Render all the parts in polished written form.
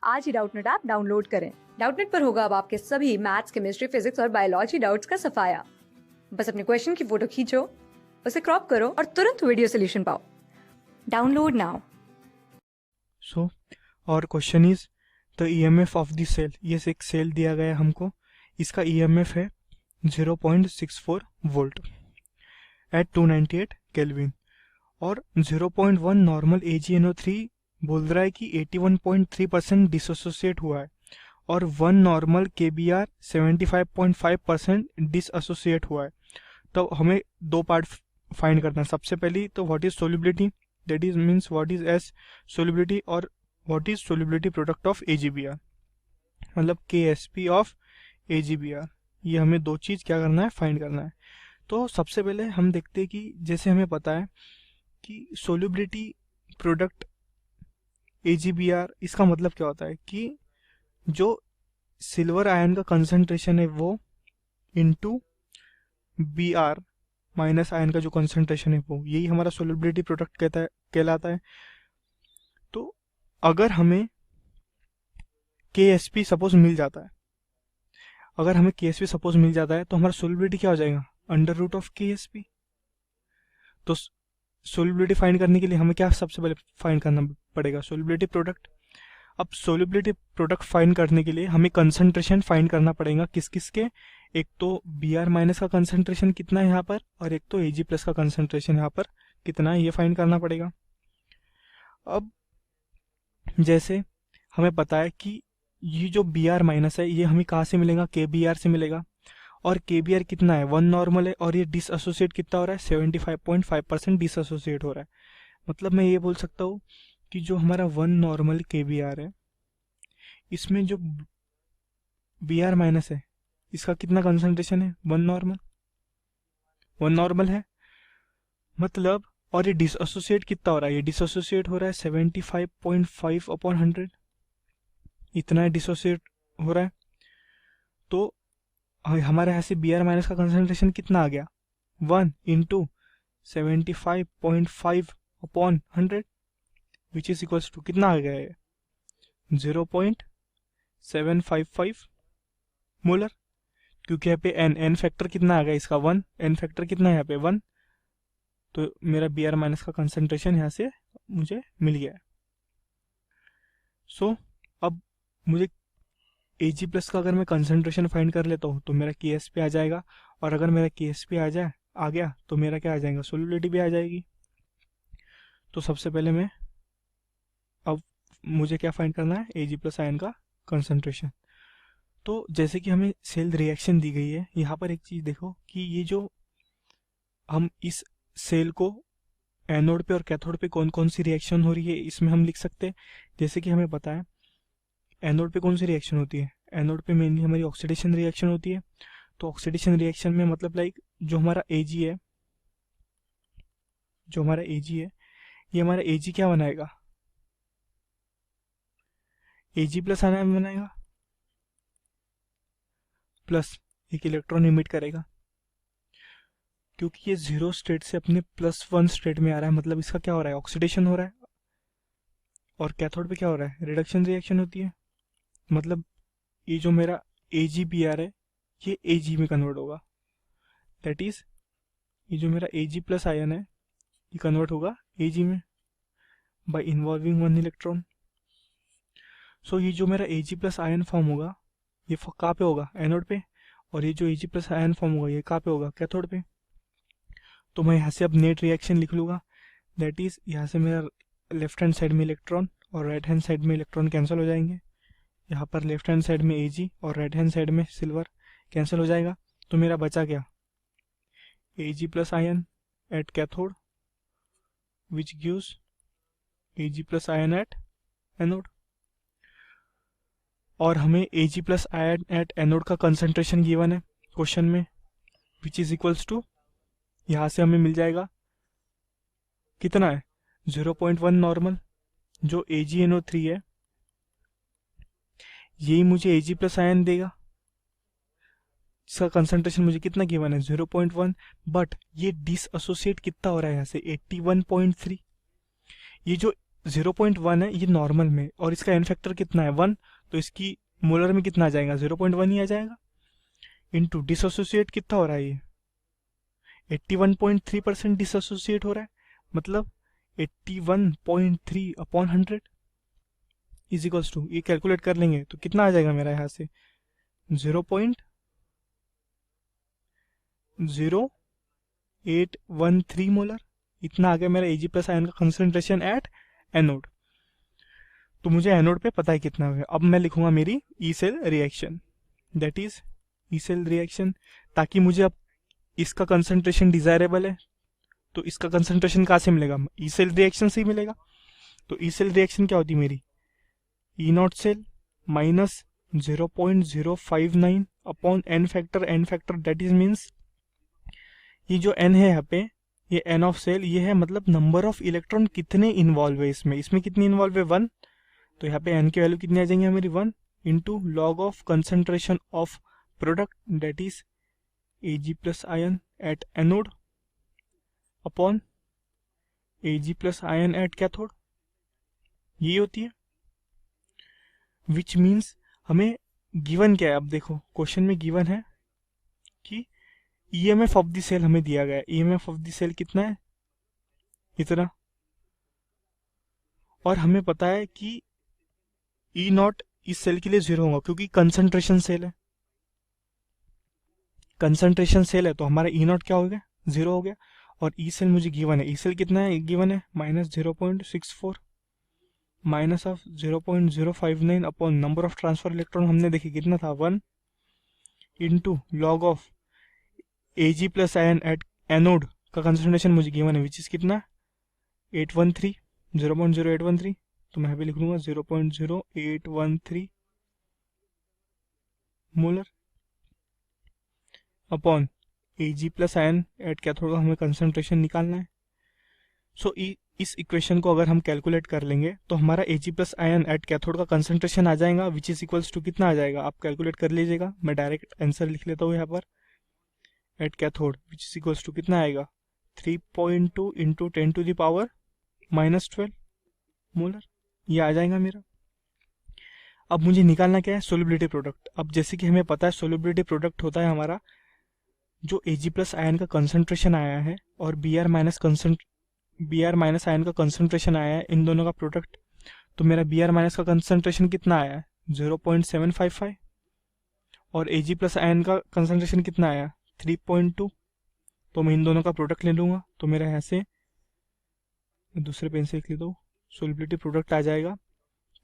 आज ही Doubtnut app download करें। Doubtnut पर होगा अब आपके सभी मैथ्स, केमिस्ट्री, फिजिक्स और बायोलॉजी डाउट्स का सफाया। बस अपने क्वेश्चन की फोटो खींचो, उसे क्रॉप करो और तुरंत वीडियो सोल्यूशन पाओ। Download now. सो और question is the EMF of the cell. ये एक सेल दिया गया है हमको, इसका ईएमएफ है 0.64 वोल्ट एट 298 केल्विन और 0.1 नॉर्मल AgNO3 बोल रहा है कि 81.3% डिसोसिएट हुआ है और 1 नॉर्मल KBr 75.5% डिसएसोसिएट हुआ है। तो हमें दो पार्ट फाइंड करना है। सबसे पहली तो what is solubility, that is means what is S solubility और what is solubility product of AgBr, मतलब KSP ऑफ AgBr। ये हमें दो चीज़ क्या करना है, फाइंड करना है। तो सबसे पहले हम देखते हैं कि जैसे हमें पता है कि सोल्युबिलिटी प्रोडक्ट AgBr, इसका मतलब क्या होता है कि जो सिल्वर आयन का कंसंट्रेशन है वो इनटू Br माइनस आयन का जो कंसंट्रेशन है वो, यही हमारा सोल्युबिलिटी प्रोडक्ट कहलाता है। तो अगर हमें KSP सपोज मिल जाता है, अगर हमें KSP सपोज मिल जाता है तो हमारा सोल्युबिलिटी क्या हो जाएगा, अंडर रूट ऑफ KSP। तो सोल्युबिलिटी फाइंड करने के लिए हमें क्या सबसे पहले फाइंड करना पड़ेगा, सोल्युबिलिटी प्रोडक्ट। अब सोल्युबिलिटी प्रोडक्ट फाइंड करने के लिए हमें कंसंट्रेशन फाइंड करना पड़ेगा किस किस के, एक तो Br माइनस का कंसंट्रेशन कितना है यहाँ पर और एक तो Ag प्लस का कंसंट्रेशन यहाँ पर कितना है, ये फाइंड करना पड़ेगा। अब जैसे हमें पता है कि ये जो Br माइनस है ये हमें कहाँ से मिलेगा, KBr से मिलेगा और KBr कितना है, 1 नॉर्मल है और ये डिसएसोसिएट कितना हो रहा है, 75.5% डिसएसोसिएट हो रहा है। मतलब मैं ये बोल सकता हूँ कि जो हमारा 1 नॉर्मल KBr है इसमें जो Br माइनस है इसका कितना कंसंट्रेशन है, 1 नॉर्मल है मतलब, और ये डिसएसोसिएट कितना हो रहा है, ये डिसएसोसिएट हो रहा है 75.5/100, इतना डिसोसिएट हो रहा है। तो हमारे यहाँ से Br माइनस का कंसंट्रेशन कितना आ गया, 1 into 75.5/100 which is equals to कितना आ गया है, 0.755 मोलर। क्योंकि यहाँ पे एन फैक्टर कितना आ गया इसका, 1, एन फैक्टर कितना है यहाँ पे 1, तो मेरा Br माइनस का कंसंट्रेशन यहाँ से मुझे मिल गया है। सो अब मुझे Ag प्लस का अगर मैं कंसंट्रेशन फाइंड कर लेता हूँ तो मेरा KSP आ जाएगा, और अगर मेरा KSP आ गया तो मेरा क्या आ जाएगा, सोल्युबिलिटी भी आ जाएगी। तो सबसे पहले मैं अब मुझे क्या फाइंड करना है, Ag प्लस आयन का कंसंट्रेशन। तो जैसे कि हमें सेल रिएक्शन दी गई है, यहाँ पर एक चीज़ देखो कि ये जो हम इस सेल को एनोड पे और कैथोड पे कौन कौन सी रिएक्शन हो रही है इसमें हम लिख सकते हैं। जैसे कि हमें पता है एनोड पे कौन सी रिएक्शन होती है, एनोड पे मेनली हमारी ऑक्सीडेशन रिएक्शन होती है। तो ऑक्सीडेशन रिएक्शन में मतलब लाइक जो हमारा Ag है, ये हमारा Ag क्या बनाएगा, Ag प्लस आयन बनाएगा प्लस एक इलेक्ट्रॉन इमिट करेगा। क्योंकि ये 0 स्टेट से अपने +1 स्टेट में आ रहा है, मतलब इसका क्या हो रहा है, ऑक्सीडेशन हो रहा है। और कैथोड पे क्या हो रहा है, रिडक्शन रिएक्शन होती है। मतलब ये जो मेरा AgBr है ये Ag में कन्वर्ट होगा, दैट इज ये जो मेरा Ag प्लस आयन है ये कन्वर्ट होगा Ag में बाय इन्वॉल्विंग 1 इलेक्ट्रॉन। सो ये जो मेरा Ag प्लस आयन फॉर्म होगा ये कहाँ पे होगा, एनोड पे, और ये जो Ag प्लस आयन फॉर्म होगा ये कहाँ पे होगा, कैथोड पे। तो मैं यहाँ से अब नेट रिएक्शन लिख लूँगा, दैट इज यहाँ से मेरा लेफ्ट हैंड साइड में इलेक्ट्रॉन और राइट हैंड साइड में इलेक्ट्रॉन कैंसिल हो जाएंगे। यहाँ पर लेफ्ट हैंड साइड में Ag और राइट हैंड साइड में सिल्वर कैंसिल हो जाएगा। तो मेरा बचा क्या, Ag plus ion eight cathode which gives Ag plus ion at anode. और हमें Ag plus ion at anode का कंसंट्रेशन गिवन है क्वेश्चन में, विच इज इक्वल्स टू, यहाँ से हमें मिल जाएगा कितना है, 0.1 नॉर्मल। जो AgNO3 है यही मुझे Ag प्लस आयन देगा, इसका कंसंट्रेशन मुझे कितना गिवन है, 0.1, बट ये डिसएसोसिएट कितना हो रहा है यहाँ से, 81.3। ये जो 0.1 है ये नॉर्मल में, और इसका एन फैक्टर कितना है 1, तो इसकी मोलर में कितना आ जाएगा 0.1 ही आ जाएगा, इनटू डिसोसिएट कितना हो रहा है ये 81.3% डिसोसिएट हो रहा है, मतलब 81.3 अपॉन 100 इज इक्वल्स टू, ये कैलकुलेट कर लेंगे तो कितना आ जाएगा मेरा यहाँ से 0.0813 मोलर, इतना आ गया मेरा Ag प्लस आयन का कंसंट्रेशन एट एनोड। तो मुझे एनोड पे पता है कितना है। अब मैं लिखूंगा मेरी E cell reaction, that is E cell reaction, ताकि मुझे अब इसका कंसंट्रेशन डिजायरेबल है तो इसका कंसंट्रेशन कहाँ से मिलेगा, ई सेल रिएक्शन से ही मिलेगा। तो ई सेल रिएक्शन क्या होती है मेरी, E naught cell minus 0.059 upon N factor that is means ये जो एन है यहाँ पे, ये एन ऑफ सेल, ये है मतलब नंबर ऑफ इलेक्ट्रॉन कितने इन्वॉल्व है इसमें कितनी इन्वॉल्व है 1, तो यहाँ पे एन की वैल्यू कितनी आ जाएंगे हमारी 1 into log of concentration of product that is Ag plus ion at anode upon Ag plus ion at cathode, ये होती है। विच मीन्स हमें गिवन क्या है, अब देखो क्वेश्चन में गिवन है कि EMF ऑफ द सेल हमें दिया गया है, EMF ऑफ द सेल कितना है इतना, और हमें पता है कि ई नॉट इस सेल के लिए 0 होगा क्योंकि कंसंट्रेशन सेल है, कंसंट्रेशन सेल है तो हमारा ई नॉट क्या हो गया 0 हो गया। और ई सेल मुझे गिवन है, ई सेल कितना है गिवन है -0.64 minus of 0.059 upon number of transfer electron हमने देखे कितना था 1 into log of Ag plus ion at anode का कंसंट्रेशन मुझे गिवन है विच इज कितना 813 0.0813, तो मैं यहाँ पे लिख लूंगा 0.0813 molar upon Ag plus ion at cathode का हमें कंसंट्रेशन निकालना है। सो इस इक्वेशन को अगर हम कैलकुलेट कर लेंगे तो हमारा Ag plus ion at cathode का कंसंट्रेशन आ जाएगा विच इज इक्वल्स टू कितना आ जाएगा, आप कैलकुलेट कर लीजिएगा, मैं डायरेक्ट आंसर लिख लेता हूँ यहाँ पर at cathode which is equals to कितना आएगा 3.2 into 10 to the power -12 molar, ये आ जाएगा मेरा। अब मुझे निकालना क्या है सोल्युबिलिटी प्रोडक्ट। अब जैसे कि हमें पता है सोल्युबिलिटी प्रोडक्ट होता है हमारा जो Ag प्लस आयन का कंसंट्रेशन आया है और Br माइनस आयन का कंसंट्रेशन आया है, इन दोनों का प्रोडक्ट। तो मेरा Br माइनस का कंसंट्रेशन कितना आया है 0.755 और Ag प्लस आयन का कंसंट्रेशन कितना आया 3.2, तो मैं इन दोनों का प्रोडक्ट ले लूंगा। तो मेरा यहाँ से दूसरे पेन से लिख लेता हूँ, सोल्युबिलिटी प्रोडक्ट आ जाएगा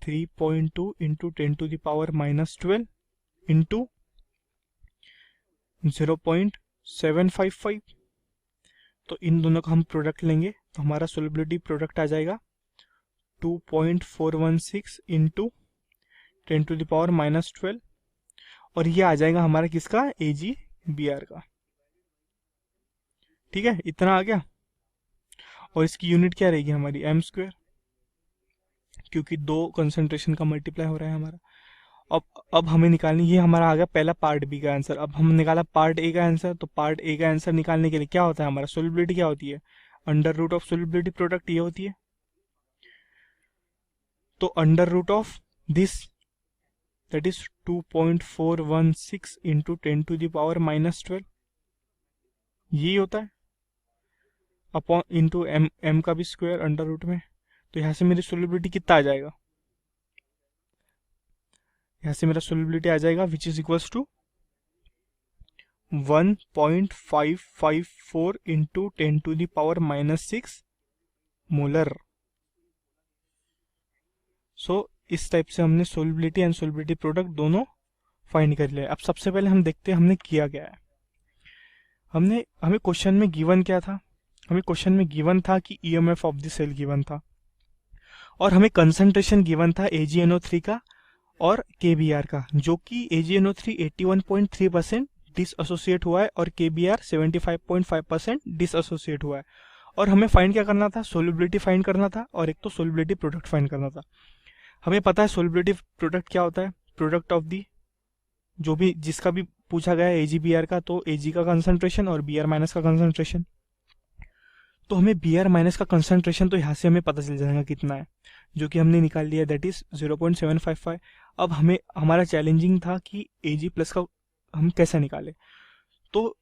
3.2 into 10 to the power -12 into 0.755, तो इन दोनों का हम प्रोडक्ट लेंगे तो हमारा सोल्युबिलिटी प्रोडक्ट आ जाएगा 2.416 इंटू 10 टू द पावर -12, और ये आ जाएगा हमारा किसका AgBr का, ठीक है इतना आ गया। और इसकी यूनिट क्या रहेगी हमारी m², क्योंकि दो कंसंट्रेशन का मल्टीप्लाई हो रहा है हमारा। अब हमें निकालनी, ये हमारा आ गया पहला पार्ट बी का आंसर। अब हम निकाला पार्ट ए का आंसर, तो पार्ट ए का आंसर निकालने के लिए क्या होता है हमारा सोल्युबिलिटी क्या होती है under root of solubility product ये होती है। तो under root of this that is 2.416 into 10 to the power -12 यही होता है अपॉन इंटू m का भी स्क्वायर अंडर रूट में। तो यहाँ से मेरी सोल्युबिलिटी कितना आ जाएगा, यहाँ से मेरा सोल्युबिलिटी आ जाएगा which is equals to 1.554 into 10 to the power -6 molar. So इस टाइप से हमने सोल्युबिलिटी एंड सोल्युबिलिटी प्रोडक्ट दोनों फाइंड कर लिया। अब सबसे पहले हम देखते हैं हमने किया क्या है। हमें क्वेश्चन में गिवन क्या था, हमें क्वेश्चन में गिवन था कि EMF of the cell given था और हमें कंसंट्रेशन गिवन था AgNO3 का और KBr का, जो कि AgNO3 81.3% डिसएसोसिएट हुआ है और KBr 75.5% डिसएसोसिएट हुआ है। और हमें फाइंड क्या करना था, सोल्युबिलिटी फाइंड करना था और एक तो सोल्युबिलिटी प्रोडक्ट फाइंड करना था। हमें पता है सोल्युबिलिटी प्रोडक्ट क्या होता है, प्रोडक्ट ऑफ दी जो भी जिसका भी पूछा गया है AgBr का, तो Ag का कंसंट्रेशन और Br माइनस का कंसंट्रेशन। तो हमें Br माइनस का कंसंट्रेशन तो यहाँ से हमें पता चल जाएगा कितना है, जो कि हमने निकाल लिया, दैट इज 0.755। अब हमें हमारा चैलेंजिंग था कि Ag प्लस का हम कैसे निकालें। तो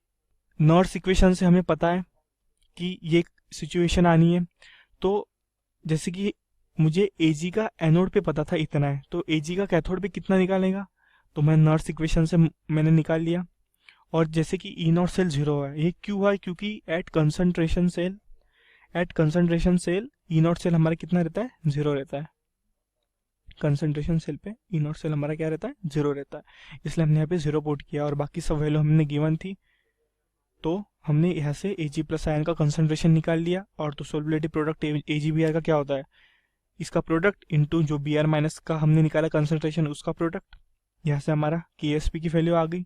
नॉर्स इक्वेशन से हमें पता है कि ये सिचुएशन आनी है। तो जैसे कि मुझे Ag का एनोड पे पता था इतना है, तो Ag का कैथोड पे कितना निकालेगा, तो मैं नॉर्स इक्वेशन से मैंने निकाल लिया। और जैसे कि ई नॉट सेल 0 है, ये क्यों है, क्योंकि at concentration cell E naught cell हमारा कितना रहता है, 0 रहता है। कंसंट्रेशन सेल पे ई नॉट सेल हमारा क्या रहता है, 0 रहता है, इसलिए हमने यहाँ पे 0 पुट किया और बाकी सब वैल्यू हमने गिवन थी। तो हमने यहाँ से Ag प्लस आयन का कंसंट्रेशन निकाल लिया। और तो सोलबिलिटी प्रोडक्ट AgBr का क्या होता है, इसका प्रोडक्ट इंटू जो Br माइनस का हमने निकाला कंसंट्रेशन, उसका प्रोडक्ट। यहाँ से हमारा Ksp की वैल्यू आ गई।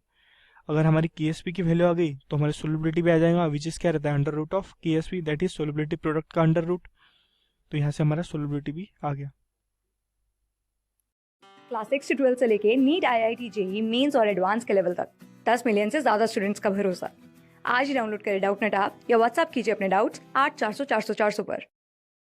अगर हमारी Ksp की वैल्यू आ गई तो हमारी सोलबिलिटी भी आ जाएगा, विच इज क्या रहता है, under root of Ksp, that is solubility product का अंडर रूट। तो यहाँ से हमारा सोलबिलिटी भी आ गया। क्लास 6 से 12 से लेके नीट, IIT, JEE मेंस और एडवांस के लेवल तक 10 मिलियन से ज्यादा स्टूडेंट्स का भरोसा। आज ही डाउनलोड करें डाउटनेट ऐप या व्हाट्सएप कीजिए अपने डाउट्स 8400 400 400 पर।